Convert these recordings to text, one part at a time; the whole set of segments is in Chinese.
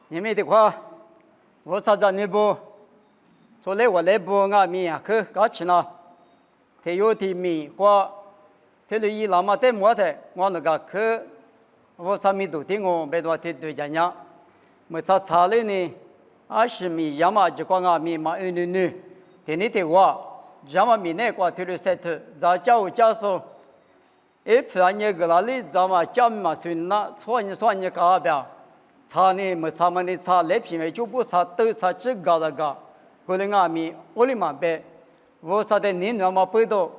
你们的话，我啥子你不？做来我来不啊米啊，去搞起呢？他有的米花，他的伊拉嘛在么的，我那个去，我啥米都听我，别多听对讲讲。我查了呢，20米亚嘛就光啊米嘛1女，天你的话，亚嘛米那个他的塞特，咱教授，普你个哪里咱嘛讲嘛算那，说你搞不？查呢，没查嘛你查来品味就不查都查这搞那个，过来啊米我哩嘛别，我啥的你那么不多，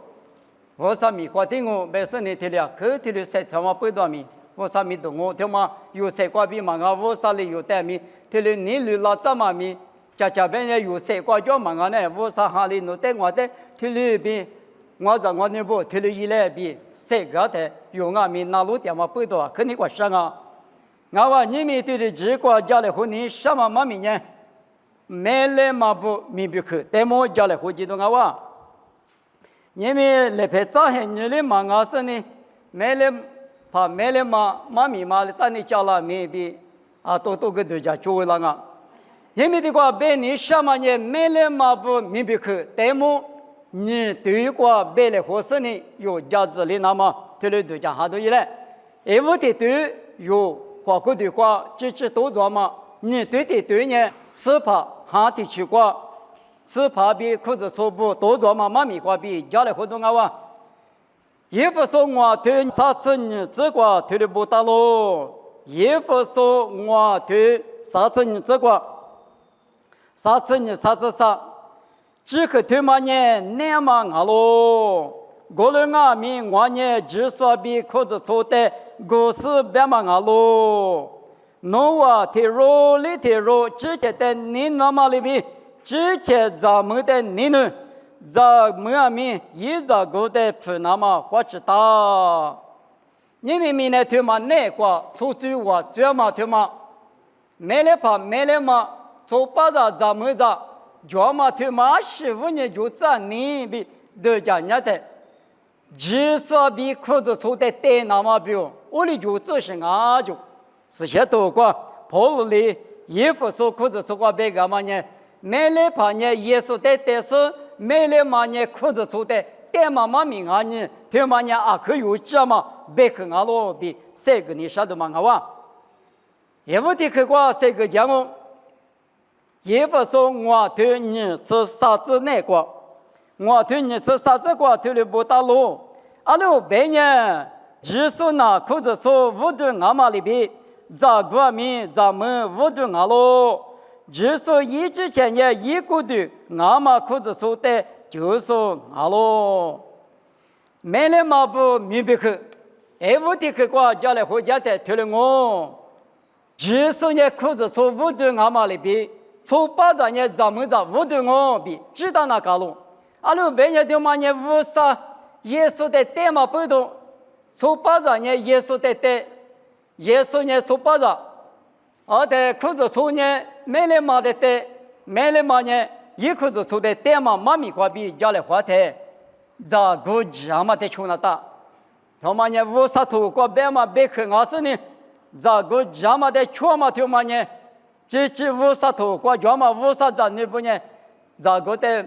我啥米花听我，别说你听了，可听了塞他嘛不多米，我啥米懂我，他嘛有塞瓜比嘛啊，我啥里有带米，听了你路拉怎么米，家边也有塞瓜叫嘛啊呢，我啥哈里弄带我的，听了比，我在我那不听了一来比，塞个的有啊米那路点嘛不多，肯定过上啊。我话你们对的结果家里婚姻什么嘛明年，没来嘛不明白去，但么家里婚姻都我话，你们来拍照片你的嘛我说呢，没来嘛明嘛的，但你家了没比啊多个对家就了啊，你们的话别你什么呢没来嘛不明白去，但么你对过别来合适呢有价值的那么对了对家哈都一来，我的对有。花过的话，这都做嘛？你对呢？是怕哈地区话，是怕比裤子错不多做嘛？米话比家里活动啊哇！也不说我对啥子你这个对的不大喽，也不说我对啥子你这个，啥子你啥子啥，只可对嘛呢？那么啊喽，过来啊米我呢，只说比裤子错的。故事别嘛啊喽，侬话提罗里提罗，直接在你那么里边，直接咱们的你呢，咱们啊咪一直过的不那么花知道，你们明天他妈那个出去我这嘛他妈，没来嘛，做把咱们家，这嘛他妈15年就在你比都讲人的。只说比裤子穿的带那么表，我的就只是啊就是些多个跑路里衣服说裤子穿个别个嘛呢，没来怕呢耶稣的但是没来嘛呢裤子穿的带嘛名啊呢，他嘛呢啊可有这嘛别个啊罗比这个你晓得嘛哇？也不得去过这个讲哦，也不说我对你是啥子那个。我对你是啥子个对的不大路，阿鲁别人只说那裤子说无对阿妈里边，咋个米咱们无对阿路，只说一之前也一个对阿妈裤子说的就说阿路，没来嘛不明白去，无的去过家里回家的对了我，只说呢裤子说无对阿妈里边，从把咱呢咱们在无对我比知道那个路。阿鲁别人的嘛呢，无啥耶稣的带嘛不动，从巴掌呢耶稣的带，耶稣呢从巴掌，的裤子从呢没来嘛的带，没来嘛呢一裤子从的带嘛米瓜比家里花台，咋个家嘛的穷那大，他嘛呢无啥头过别嘛别去阿是呢，咋个家嘛的穷嘛他嘛呢，这无啥头过家嘛无啥子呢不呢，咋个的。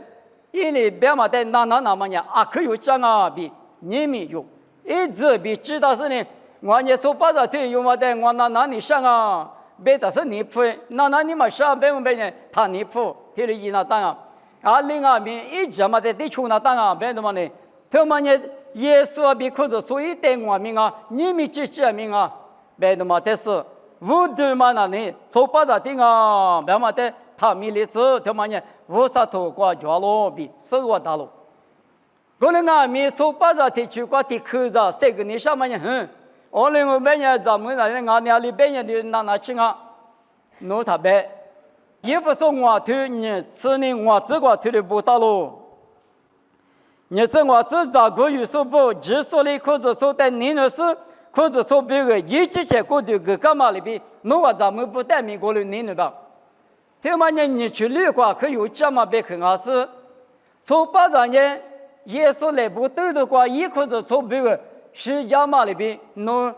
因为别嘛的那么呢，可有讲啊比你们有，一直比知道是呢，我呢说把这对有嘛的，我那你上啊，别的是你付，那你嘛上别呢，他你付，听了一那当啊，另外面一直嘛的地穷那当啊，别的嘛呢，他们呢耶稣比可是所以对我们啊，你们这些名啊，别的嘛的是无对嘛那呢，说把这定啊，别嘛的。他米里子他妈呢，无啥头过家路比生活大路。可能啊，米从巴扎地区过地口子，这个你什么呢？我另外边呢，咱们那俺家里边的那亲啊，弄他呗。也不说我推你，吃呢我这个推的不大路。你是我这咋个有时不，只说了可是说的你那是，可是说别个一直在过的个干嘛里边，弄个咱们不带美国的你那吧。他们呢，你去旅馆可有这么别看啊是，从巴掌呢，耶稣来不对的话，一口子从别个释迦嘛里边弄，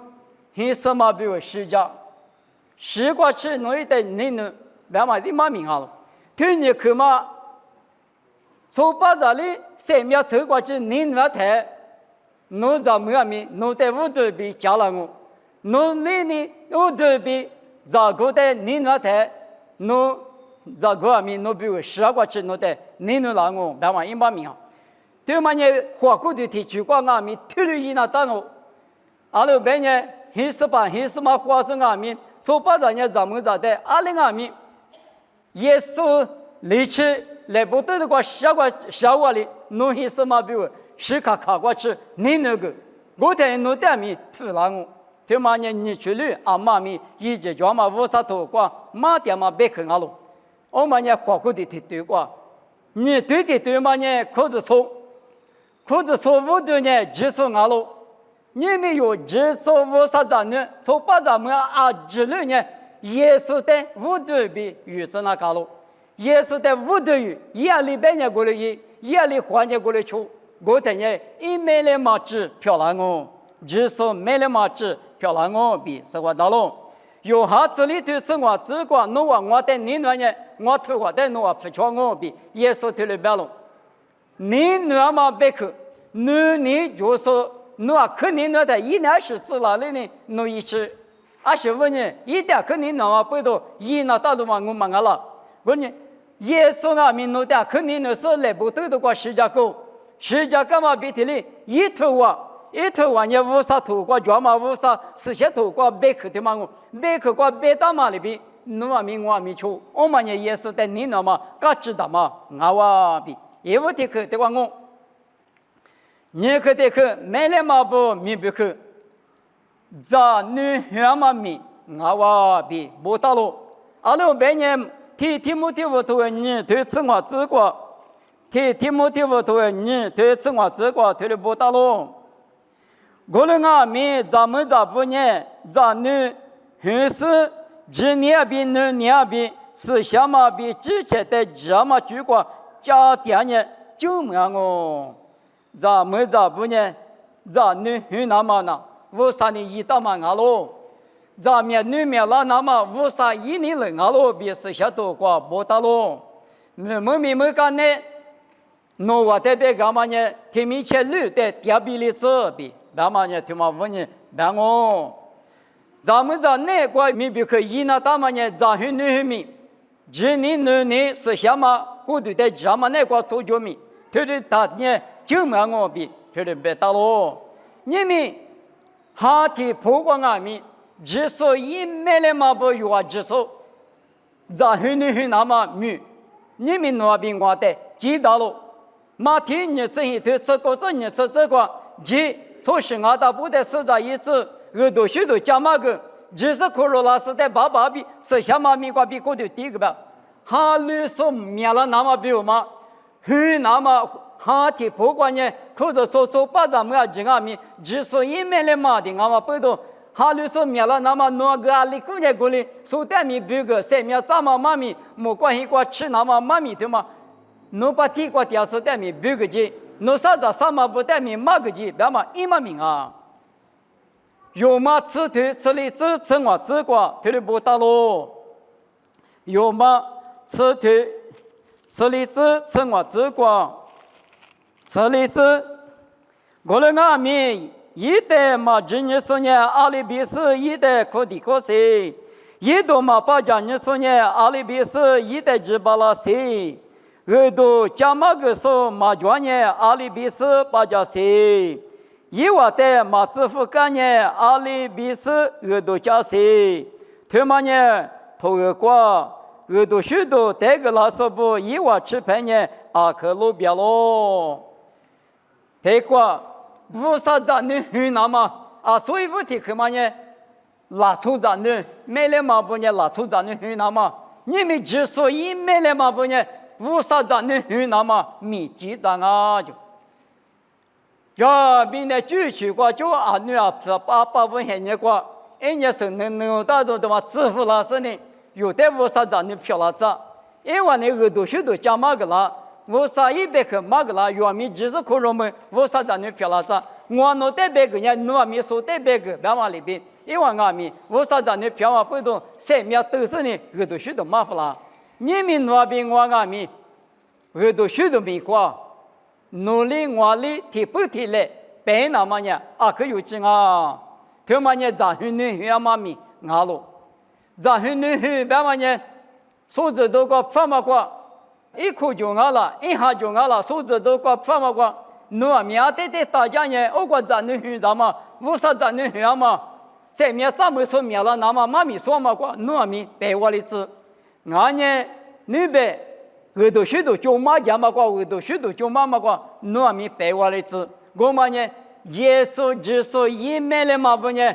黑什么别个释迦西瓜吃侬一代你呢，别嘛的嘛名啊了，听你去嘛，从巴扎里三秒走过去，你那台，侬在么咪，侬在屋头比家了我，侬那里屋头比咋个的你那台，侬咋个咪侬比如十二过去侬的你那啦我，别嘛一嘛名啊，对嘛呢？花果的提取过阿咪，推了一那当我，阿拉别呢，黑死嘛花生阿咪。从巴扎呢，咱们在的阿里阿米，耶稣离去来不得的话，下过里，侬黑什么比如时刻卡过去，你那个，我在侬带米突然我，对嘛呢？你去了阿妈咪，一直叫嘛乌沙头瓜，马点嘛别看阿喽，我嘛呢花果的对瓜，你对嘛呢？裤子错屋头呢，接受阿喽。你们有接受乌沙子呢？从巴扎们阿之类呢？耶稣在屋头比与生那卡喽，耶稣在屋头有，夜里半夜过来夜里半夜过来出，我等呢一买来马子漂亮哦，接受买来马子漂亮哦，比生活到喽。有哈子里头生活只管侬话我在你那呢，我头话在侬话不错我比耶稣头里边喽，你那么别去，你就说。侬啊，肯定那的一年是自哪里呢？侬一吃，阿是问你，一点肯定侬啊，不都一那大都嘛我忙了。问你，耶稣啊，民侬的肯定侬是来不得的过十架狗嘛比提里一头啊，你乌沙头过脚嘛乌沙，四些头过白口的嘛我，白口过白大嘛里边，侬啊民我啊民求，我嘛呢耶稣在你那嘛，嘎知道嘛，我啊比，也不提口的话我。你可得去买了嘛不明白去，咱女孩嘛咪，我话比不到喽。阿拉白年提摩提乌头你对生活之过，提摩提乌头你对生活之过对了不到喽。我们阿咪咱们这不呢，咱女还是今年比年比是什么比之前的这么举过家庭呢就没有。咱们这不呢？咱女很那么呢？为啥你一到嘛阿罗？咱们女面了那么为啥一年来阿罗比是些多过不大罗？没干呢？侬我这边干嘛呢？天面前绿的第二比例这比，干嘛呢？他妈问你，别我。咱们这哪个明比可一那大嘛呢？咱很女很米，今年是什么？过度的什么那个做救命？他的大呢？就没我比，他的别打喽。你们哈提不光阿米，只说一买了嘛不有啊，只说咱很那么米，你们那边我的知道喽。马天你生意头这个你这个，即从新加坡不得是在一次，耳朵许多加嘛个，只是可罗拉斯的爸爸比是什么米瓜比过的第一个吧？哈律说灭了那么比我嘛，很那么。哈提不管呢，可是说把咱们这个米，只说一买了嘛的，我们不都哈律说灭了，那么那个阿里姑娘过来，说带米别个三米咱们妈咪，没关系过吃那么妈咪的嘛，侬把地瓜点说带米别个去，侬啥子什么不带米马个去，别嘛一毛命啊，有嘛吃头吃里吃吃我吃过，头里不打喽，有嘛吃头吃里吃吃我吃过。这里子，我们阿米一代嘛，今年说呢，阿里比斯一代可的可是，一度嘛，把今年说呢，阿里比斯一代只巴拉是，二度加马个说嘛，叫呢，阿里比斯把家是，一话的嘛，支付干呢，阿里比斯二度加是，他们呢，头个瓜，二度许多带个拉说不，一话吃饭呢，阿克路边喽。结果，乌沙咱女很那么啊，所以问题可嘛呢？拉出咱女买了嘛不呢？拉出咱女很那么，你们之所以买了嘛不呢？乌沙咱女很那么密集的啊就，要明年继续过就啊女啊是八分现年过，一年是能大多的嘛支付了是呢，有的乌沙咱女漂了子，因为那个都许多加嘛个啦。我啥一百克马个啦，原米只是可容们，我啥咱女漂亮子，我那代别个人，我咪说代别个，别嘛里边，因为我咪我啥子呢？票嘛不动，谁咪都是呢，我都许多麻烦啦。你们那边我咪，我都许多没过，努力我力提不提来，白那么呢？可有劲啊！他们呢，咱很女很妈咪，俺喽，咱很女很别嘛呢？数字都个发嘛过，一哭就俺了，一下就俺了，数字都个发嘛过。侬面对大家呢，我个咱女婿咱嘛，我说咱女婿嘛，在面咱们说面了，那么妈咪说嘛个，侬面白我的字，俺呢女白，耳朵许多就妈家嘛个，耳朵许多就妈嘛个，侬面白我的字，我们呢耶稣基督一面的嘛不呢，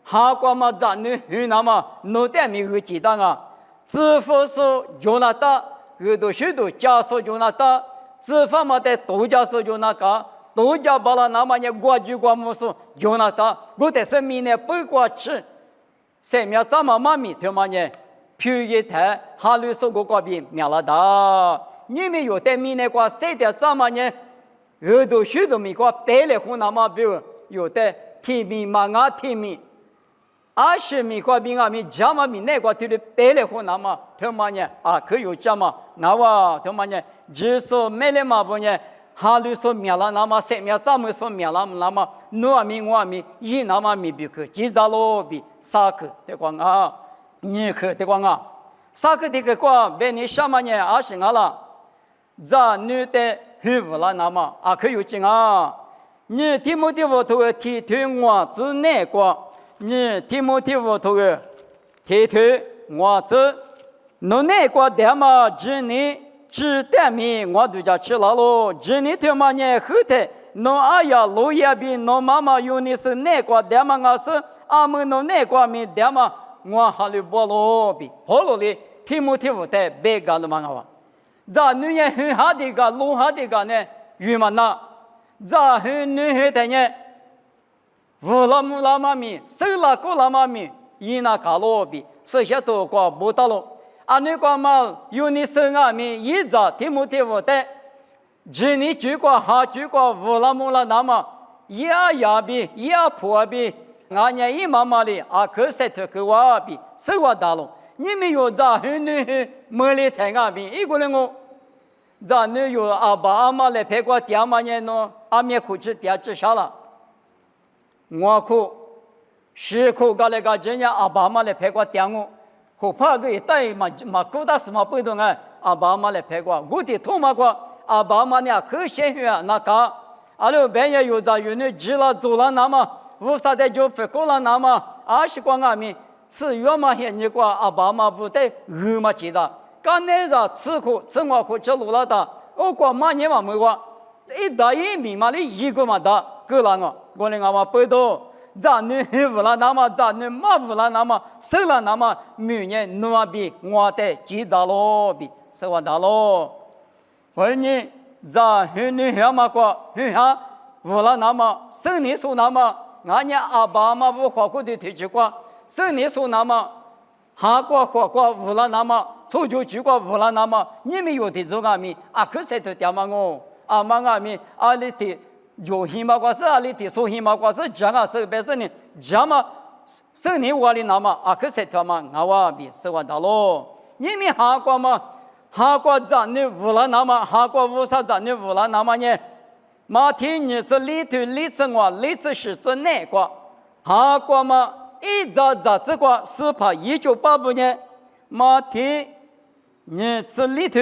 哈个嘛咱女婿那么，侬得面个记得啊，支付是就那的，耳朵许多家属就那的。自发嘛的度假是就那个，度假巴拉那么呢国际国母是就那个，我的生命呢不过去，生命怎么妈咪他妈呢，皮一台哈律师个边灭了的，你们有的米呢个谁的什么呢？耳朵许多米个白了湖那么比如有的天米嘛啊天米。20米个比米加嘛米那个就是白了湖那么他妈呢可有加嘛那我他妈呢就是没了嘛不呢哈律说灭了那么生命怎么说灭了那么我米一那么米比去几早罗比啥个的光啊你去的光啊啥个的个别你什么呢20了这女的很无了那么可有劲啊你提莫提我头提推我之内个你提莫提我头个提推我之侬那个的嘛只你只得米我都家吃了喽只你他妈呢后头侬呀路也比侬妈妈有你是那个的嘛我是们侬那个米的嘛我还里波罗比波罗里提莫提我的别个了嘛我这女人很好的个路好的个呢语嘛那这很女人的呢乌拉木拉妈咪，手拉古拉妈咪，伊那卡罗比，这些都过不到了。那个嘛，有你手啊咪，一早提木提我的，只你举过哈举过乌拉木拉那么，呀比呀破比，俺家一妈妈的可是这个我比，手我大了。你们有这很女没里太啊比，一个人我，这女有阿爸阿妈来陪过爹妈呢喏，阿面哭起爹吃啥了？我哭，是哭，搞那个人家阿爸妈来陪过爹我，可怕个一代嘛够大什么不懂啊？阿爸妈来陪过，我的头嘛过，阿爸妈呢可鲜血啊那个，了别人有在有那吃了做了那么，无啥的就发过了那么，20光阿米吃药嘛些你过阿爸妈不得饿嘛记得，刚那个吃苦吃我苦吃路了的，我过嘛年嘛没过，一大一米嘛的一个嘛的。够了我那个嘛不多，咱女无了那么，咱女妈无了那么，受了那么，明年努比我的记得咯比，是我的咯。而你咱女小嘛个，女小无了那么，受你说那么，俺家阿爸妈不花过的提起过，受你说那么，哈过花过无了那么，出就去过无了那么，你们有的做阿米，可是都掉嘛我，妈阿米里的。有希望过是里的，说希望过是讲是别是呢，讲嘛，是你我的那么可是他嘛，我比是我的咯。你们韩国嘛，韩国咱的无了那么，韩国无啥咱的无了那么呢？马天你是里头里次我里次是指哪个？韩国嘛，一早这个是怕1985年，马天你是里头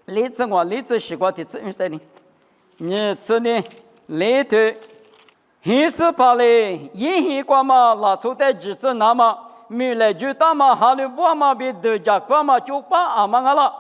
里次我里次是个的怎么说呢？你是呢？里头，现实怕嘞，银行光嘛拿出的几次那么，没来就打嘛，哈里我嘛比都家光嘛就把阿妈了，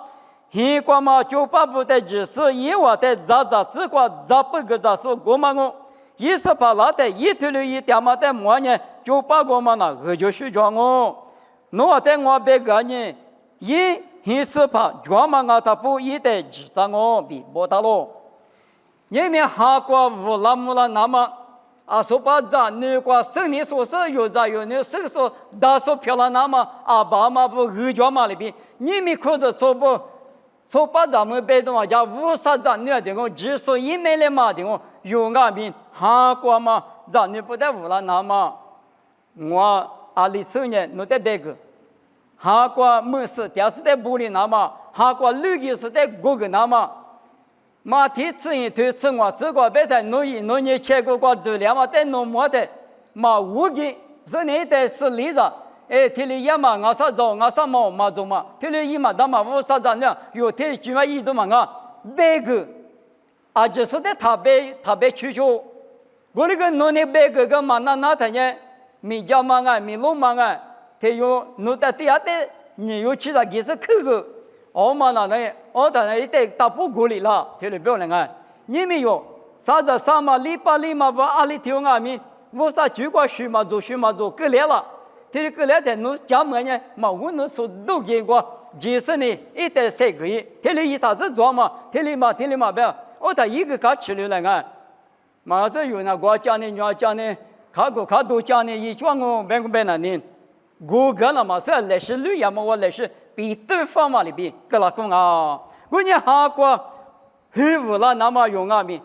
现光嘛就把不得几次，一我的只管不个说过嘛我，意思怕拉的一头了一点嘛的么呢，就把我嘛那就睡着我，我的我别个呢，现实怕专门他不一的几张我比不到咯。你们韩国无那么了，那么说把咱那个生理所是有在有那手术大手票了，那么爸妈不二家嘛里边，你们可是做不说把咱们被动啊，叫无啥咱女的我只说一没了嘛的我有俺们韩国嘛，咱女不得无了那么我20年弄得别个，韩国没事，电视在玻璃那么，韩国绿的是在过个那么。马蹄吃一推吃我，这个别的弄你切个对了嘛，但弄么的嘛无的，是你的是例子。天里也嘛，我啥做，我啥毛嘛做嘛，天里一嘛，他嘛我啥子呢？有天里嘛一都嘛我别个，就是在他别去求，我那个弄你别个嘛那他呢，米家嘛米龙嘛他有弄的第二的，你有其他其实去个。嘛那呢，当然一代大不过里了，天里不要人你没有啥子啥嘛，礼拜嘛不阿里条米，我啥举个书嘛做，过来了。天里过来的，侬家门呢，嘛我侬说都见过，其实呢，一代三个月，天里一啥子做嘛，天里嘛不要，他一个搞起来了马上有那个家呢，娘家呢，看多家呢，一转我别那呢，我个了嘛是来是旅游嘛，我来是比对方嘛里边，个了讲我呢韩国，很无了那么用米，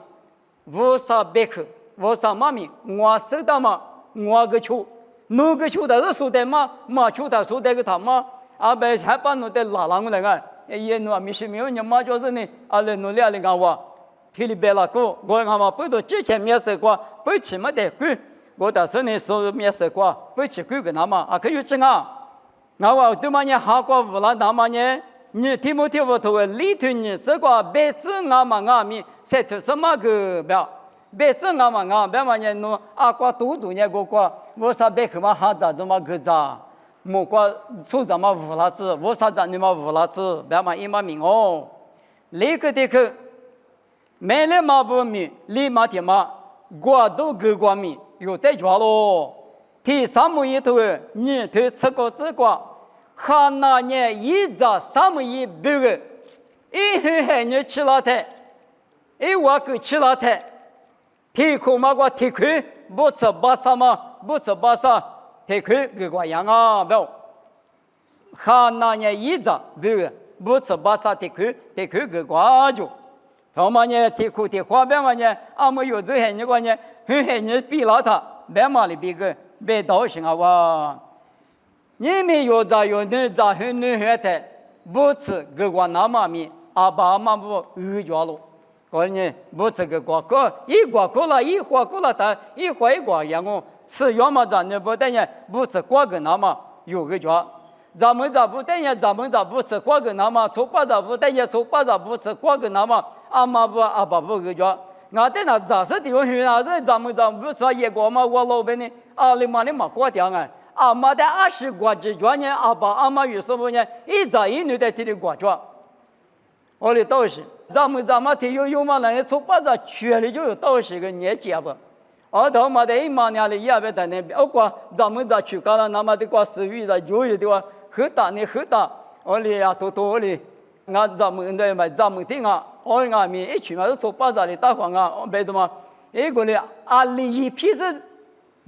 无啥别克，无啥嘛米，我收到嘛，我个球。侬个球的是说的嘛球的说的个他嘛，别还把侬的拉过来也侬没事没有，你嘛就是呢，来侬俩来我，天里别了个，我嘛不都之前面试过，不起嘛得过，我但是呢说面试过，不起过个那么可以整我对嘛你韩国无了那么呢，你听不听我头里头你这个别子嘛咪，晒出什么个表？别子嘛别嘛呢侬过多呢个我啥别去嘛哈咋都嘛个咋，莫过出咱嘛无啦子，我啥咱你嘛无啦子，别嘛一嘛命哦，那个的去，买了嘛不米，立马的嘛，我都个过米，有得着咯。第三么一头，你头吃个这个，哈那年一早三么一别个，一很你吃了的，我个吃了的。提苦嘛个提苦，不吃巴萨嘛，不吃巴萨，提苦个个样不要。哈那年一早不吃巴萨提苦个个就。他嘛呢提苦提花边嘛呢，没有这些你个呢，很你比了他，别嘛里比个别道行哇。你们有咋有你咋很你很的，不吃个个那么米，爸妈不家了。我呢，不吃个瓜果，一瓜果了，一花果了，但一花一瓜样哦。吃药嘛，咱呢不等于不吃瓜个那么有个叫，咱们不等于咱们不吃瓜个那么，错把不等于错把不吃瓜个那么，阿爸不个叫，我等那咋是的？我咱们不吃一瓜嘛，我老板呢，你嘛瓜掉妈的20瓜只叫呢，阿妈有什么呢？一早一女的提的瓜叫，我的道是。咱们提有嘛那从把这圈里就有到时个年纪不，头嘛的一嘛年里也别等那边，咱们去干了那么的过私域的有的话很大，我哩多哩，咱们的嘛咱们听面一群嘛从把这里打黄别的嘛，一个哩里一批子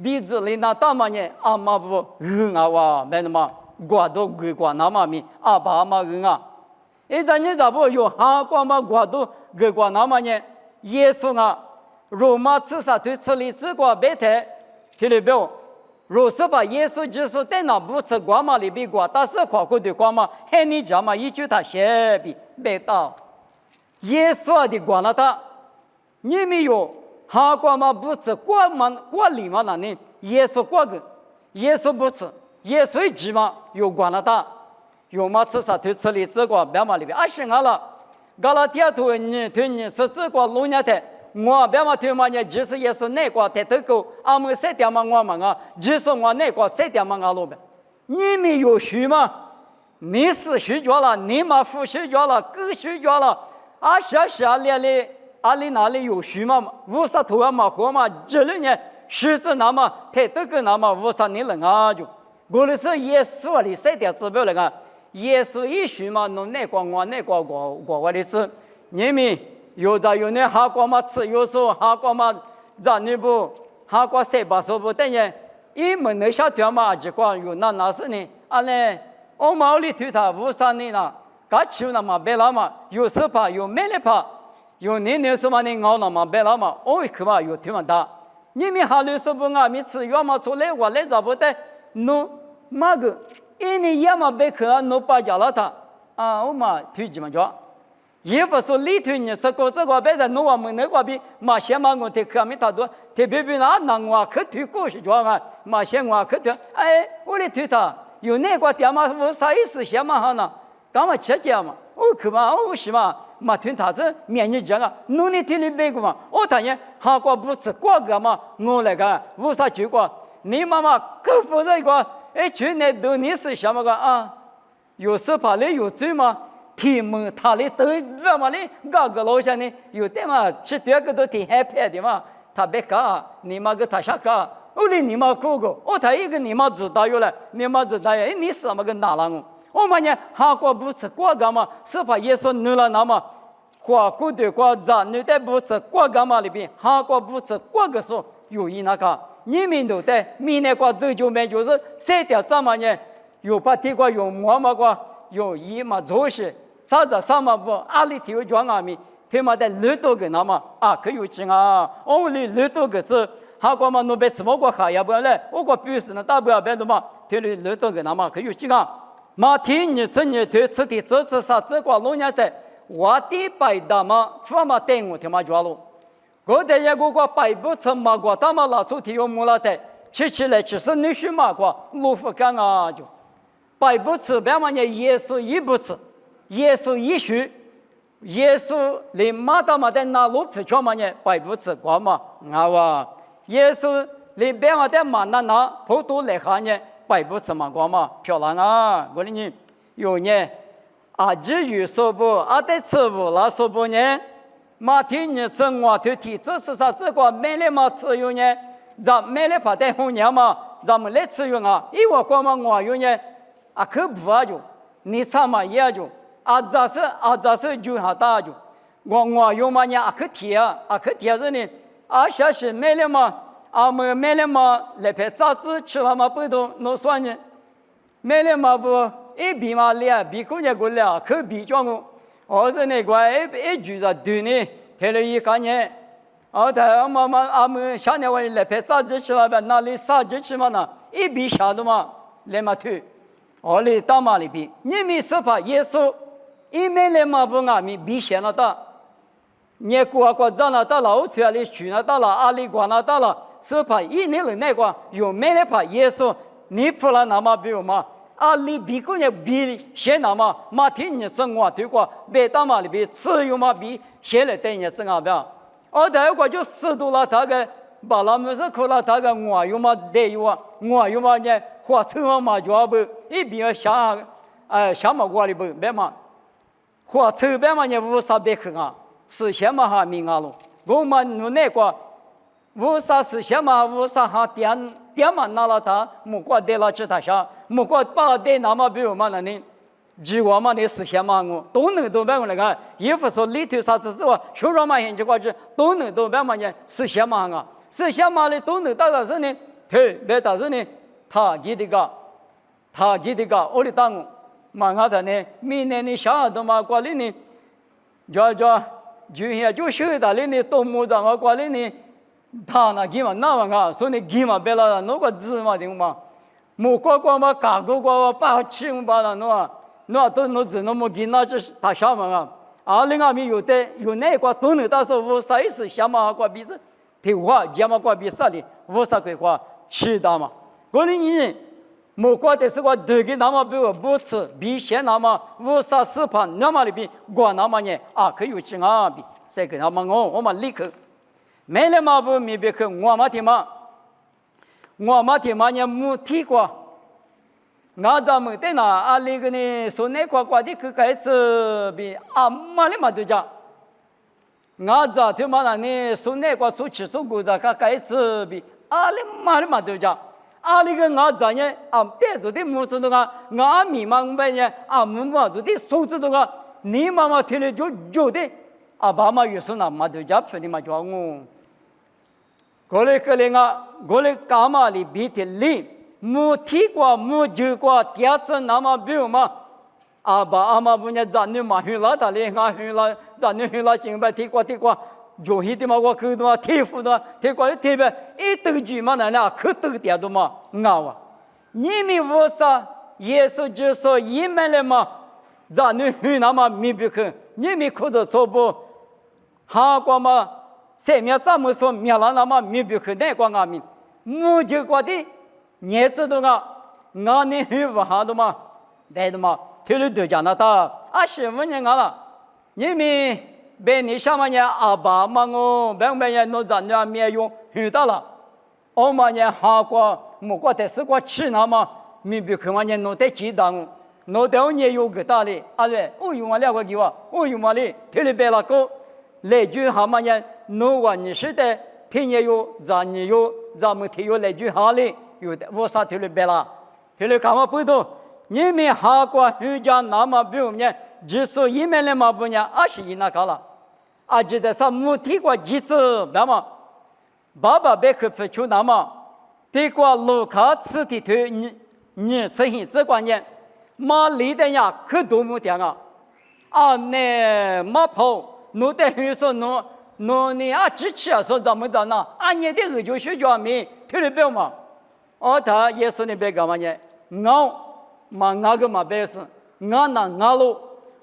鼻子里那大嘛呢，妈不哇，别的嘛，我都过那么面，爸妈一咱你咋不有韩国嘛国都各国那么呢？耶稣罗马刺杀对此里这个别太，听里表，若是把耶稣就是在那不吃瓜嘛里边瓜，但是花过的瓜嘛，喊你讲嘛一句他写比别到，耶稣的瓜那他，你没有韩国嘛不吃瓜嘛瓜里嘛那呢？耶稣瓜个，耶稣不吃，耶稣鸡嘛有瓜那他。有嘛吃啥？对吃里这个别嘛里边是了，搞了第二头你是这个路年的，我别嘛对嘛呢，即使也是那个抬头狗，没3点嘛我嘛即使我那个3点嘛路边，你们有虚吗？你是虚脚了，你嘛不虚脚了，狗虚脚了，下连里里哪里有虚吗？50头嘛活嘛，这里呢狮子那么抬头狗那么50年了就，我的是耶稣里3点指标了耶稣一许嘛，侬那个我那个我的是，你们有那韩国嘛吃，有时候韩国嘛咱那不韩国3把手不等于一门那小条嘛，就光有那是呢，嘞，我毛里头他53年了，噶求那么别了嘛，有时怕有没得怕，有年什么的熬那么别了嘛，哦可嘛有听完你们哈律师不啊？每次要么出来我来找不得，侬嘛个，一年要么别去啊，侬把家了他啊，我嘛推荐嘛叫。也不说里头呢，是搞这个别的，侬我们那个比马先嘛我得看没他多，特别比那我可推过去叫嘛，马先我可推，哎，我来推他，有那个点嘛，我啥意思先嘛哈呢？干嘛吃讲嘛？我去嘛，我是嘛，嘛听他这面你讲啊，侬你听你别个嘛，我当然韩国不吃过个嘛，我来个为啥去过？你妈妈可否认个？哎，去年都你是什么个啊？有时怕你有罪吗？天门他里都这么的，各个老乡呢，有的嘛吃这个都挺害怕的嘛。他别搞，你妈个他瞎搞，我连你妈哥哥，我他一个你妈知道有了，你妈知道呀？你什么个哪了我们呢，韩国不吃过干嘛？是怕耶稣女了那么，华国的国家女的不吃过干嘛里边，韩国不吃过个说有一那个，你们都在明年过这就没就是3.3万年，有把地瓜有馍嘛个，有一嘛做些。啥子什么不？阿里体育场外面，他妈的6多个那么啊，可有劲啊！我们6多个是，韩国嘛，侬别什么国家也不要来，我国必须呢，大不了别的嘛，他们6多个那么可有劲啊！马天你这年对此的这啥这个老年代，我的白大嘛，什么等我他妈抓了，我的一个白不成嘛个，他妈拉出体育木了的，起来其实你去嘛个，路不干啊就，白不吃别嘛呢，耶稣一不吃。耶稣一许，耶稣连马达马的那路皮条嘛呢，白不吃光嘛，啊哇！耶稣连别嘛的马那普渡来哈呢，白不吃嘛光嘛，漂亮啊！我的你有呢，啊至于说不，啊得吃不啦说不呢？马天你生活头体，这是啥？这个没来嘛吃有呢？咱没来怕带红娘嘛？咱们来吃有啊？一我光嘛我有呢？啊可不啊就，你啥嘛也就。啊，这是就好大就，我有嘛呢？可贴是呢，下是买了嘛，买了嘛，来拍杂志吃了嘛不多，弄算呢，买了嘛不一比嘛两比过年过了，可比较我是那个一句着对呢，贴了一个年，他们下年我来拍杂志吃了呗，哪里啥子吃嘛呢？一比下的嘛，来嘛推，我来打嘛里边，你们是怕耶稣。因为来嘛不俺们比现了的，你国家那到了，我出来去那到了，阿里国那到了，是怕一年人那个有没来怕耶稣，你不然那么比如嘛，阿里比过年比现那么，马天你生活对过，别到嘛里边吃有嘛比现来等你生活不？第个就10度了，大概把那么是可了，大概我有嘛得有啊，我有嘛呢，火车嘛就不一边下嘛过里不别嘛。或车边嘛，你无啥别去啊，事先嘛哈明啊喽。我们弄那个无啥事先嘛，无啥哈点嘛拿了他，木瓜得了其他下，木瓜把得那么比如嘛那呢，几万嘛的事先嘛我都能都别我那个，也不说里头啥子是吧，学着嘛现这个就都能都别嘛呢，事先嘛啊，事先嘛的都能到啥子呢？对，别到时呢，他给的个，我的当我。嘛我的呢，明年的下都嘛过来呢，就现就晓得了呢，都木匠啊过来呢，他那给嘛那嘛啊，所以给嘛别了那个字嘛的嘛，木瓜嘛嘎个瓜把起嘛了那都那字那么给那就是他下嘛啊，另外面有那个都能到时候啥意思下嘛过比是，对话讲嘛过比啥的，无啥规划吃的嘛，过年呢。莫过的是个这个那么比我不吃，比现那么无啥事盘那么里边我那么呢可以有劲啊比这个那么我们立刻没了嘛不没别去我嘛的嘛呢没提过，那咱们的那那个呢说那个的去开始比嘛的嘛对家，那咱他妈呢说那个出去说过在开始比嘛的嘛对家。阿里个我咱呢别说的木子的我迷茫呗呢木子的数字的你妈妈听了就的爸妈有时那嘛都家分的嘛叫我，过来我来干嘛里比的里没提过没就过第二次那么比如嘛阿爸阿妈不念咱女嘛许拉他哩，俺许拉咱女许拉敬拜提过，就一点嘛我口的嘛提付的提过提呗，一斗句嘛那俩可斗点的嘛熬啊，你们为啥耶稣就说一门了嘛，咱女许那么明不可，你们可着说不，哈过嘛，谁面咱们说面了那么明不可，那个俺们，我就觉得日子都啊，俺女许不好的嘛，对的嘛。听了都讲了他，15年了，你们别你什么年阿爸嘛我，别年弄咱家没用，遇到了，我们年哈过，莫过的是过吃那么，明白看完年弄得鸡蛋，弄得我年有个大的，啊对，我用完2个鸡哇，我用完了，听了别了个，来句哈嘛年弄完你是的，听也有，咱也有，咱们听有来句哈哩，有的我啥听了别了，听了干嘛不懂？你们哈过瑜伽那么不用呢？只说一面的嘛不呢？21那搞了，啊，记得啥没提过几次，那么爸爸别去付出那么，提过路卡此地头你这些这观念，马里的呀可多么点啊！啊，那马跑，弄得很说弄你啊支持啊说咱们咱那，啊你的个就学教没听得表嘛？哦，他也说你别干嘛呢？熬。嘛那个嘛别是，俺那俺路，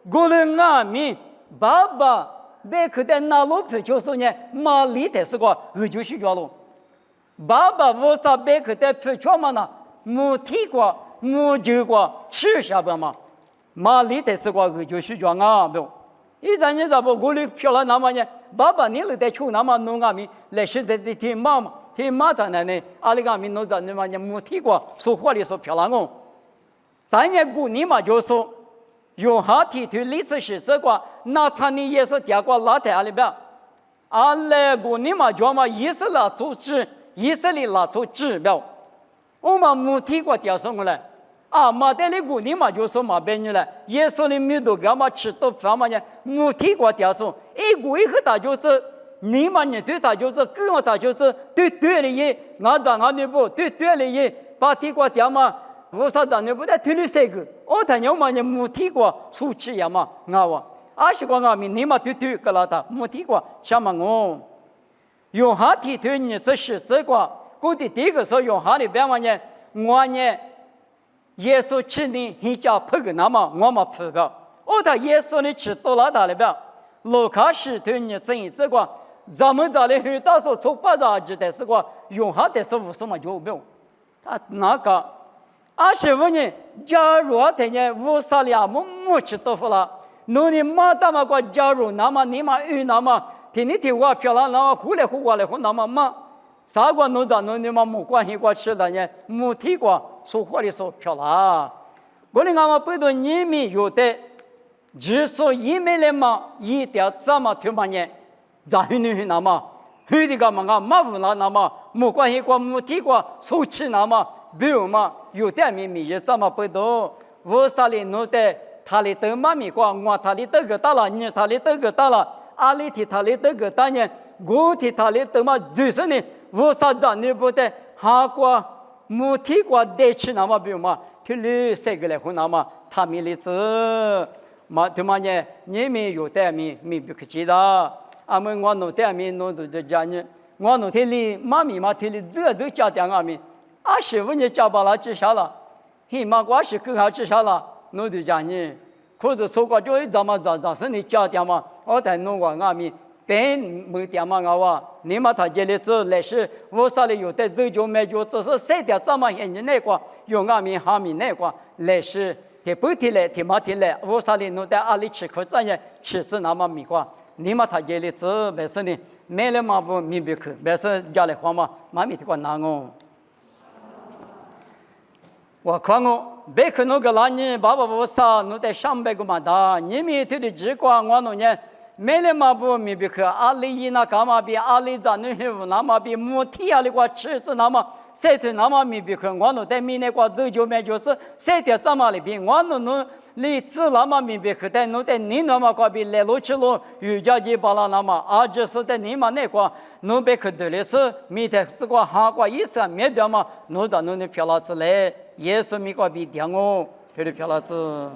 过来俺们爸爸别去在那路去就是呢，马里的是个就是叫路，爸爸为啥别去在去叫嘛呢？没提过，没就过，吃下不嘛？马里的是个就是叫俺不，一咱你咋不过来漂亮那么呢？爸爸你来在去那么弄俺们来是在听妈妈听妈的呢？阿里俺们弄咱那么呢没提过，说话里说漂亮哦。咱也估你嘛就说，用哈提推历史是这个，那他你也是讲过老太里边，阿来估你嘛就嘛以色列组织，以色列拉出指标，我们没提过点什么嘞？啊，马代里估你嘛就说嘛别你了，耶稣的米都干嘛吃到饭嘛呢？没提过点什么，一估一个他就是你嘛你对他就是跟我他就是对的耶，俺咱俺那不对的耶，把提过点嘛。为啥咱们不得推理这个？我谈要嘛呢没提过出去呀嘛，我是讲俺们你嘛对个了的，没提过什么我用哈提推你这是这个，估计第一个说用哈里边嘛呢，我呢耶稣吃的一家拍个那么我嘛拍个，我谈耶稣的吃多了的里边，路卡是推你这个，咱们这里遇到说从巴扎就的是个用哈的说无什么就没有，他那个。25年，假如他呢乌萨利亚没吃豆腐了，那你马达嘛个假如那么你嘛遇那么，天你听我漂亮那么回来回过来回那么嘛，啥个弄咱弄你嘛没关系过吃的呢，没提过说话的时候漂亮，我的俺们不懂你们有的，只说一面来嘛，一点怎么听嘛呢？咱你那么，去的干嘛个马乌那么没关系过没提过说吃那么。比如嘛，有的秘密也怎么不懂？我啥里弄的？他里等妈咪过，我他里等个大了，你他里等个大了，阿里提他里等个大呢，我提他里等嘛，就是呢，我啥子你不得？哈过没提过得吃那么比如嘛，去绿色个来混那么，他们里子嘛，他妈呢，你们有的咪不可知道，俺们我弄的咪弄的家呢，我弄的里妈咪嘛，提里这家的俺们。25年加把了至少了，起码我是更好至少了，弄的家呢，可是说过就怎么是你家的嘛，我在弄过俺们，别没点嘛我，你嘛他这里子来是，我啥里有的走就买就，只是谁的怎么现在那个，用俺们哈密那个来是，他不提来，他妈提来，我啥里弄的阿里吃口咱也吃吃那么米个，你嘛他这里子没事呢，买了嘛不明白去，没事家里花嘛，妈咪这个难哦。我看我别看那个老人，爸爸我啥弄得300个嘛大，你们对的只管我弄呢，没了嘛不明白去，阿里伊那干嘛比阿里咱那些那么比没提阿里个吃是那么，谁的那么明白去，我弄得明年个走就没就是谁的怎么里边，我弄你只那么明白去，但弄得你那么个比来路去路，瑜伽机巴拉那么，啊就是的你嘛那个弄别去的了是，明天是个韩国意思没得嘛，弄咱弄的漂亮之类。耶稣米个比点哦，这里漂亮子。